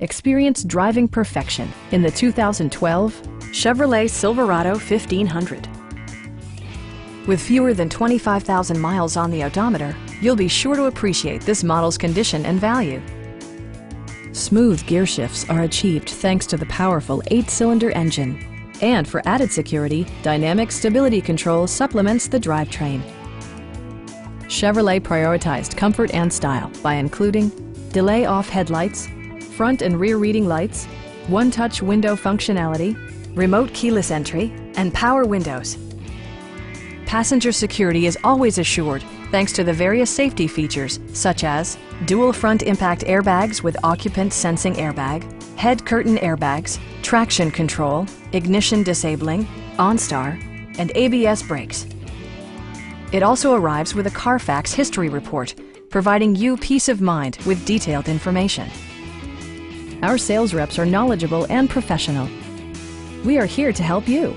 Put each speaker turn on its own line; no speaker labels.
Experience driving perfection in the 2012 Chevrolet Silverado 1500. With fewer than 25,000 miles on the odometer, you'll be sure to appreciate this model's condition and value. Smooth gear shifts are achieved thanks to the powerful 8-cylinder engine. And for added security, Dynamic Stability Control supplements the drivetrain. Chevrolet prioritized comfort and style by including delay-off headlights, front and rear reading lights, one-touch window functionality, remote keyless entry, and power windows. Passenger security is always assured thanks to the various safety features such as dual front impact airbags with occupant sensing airbag, head curtain airbags, traction control, ignition disabling, OnStar, and ABS brakes. It also arrives with a Carfax history report, providing you peace of mind with detailed information. Our sales reps are knowledgeable and professional. We are here to help you.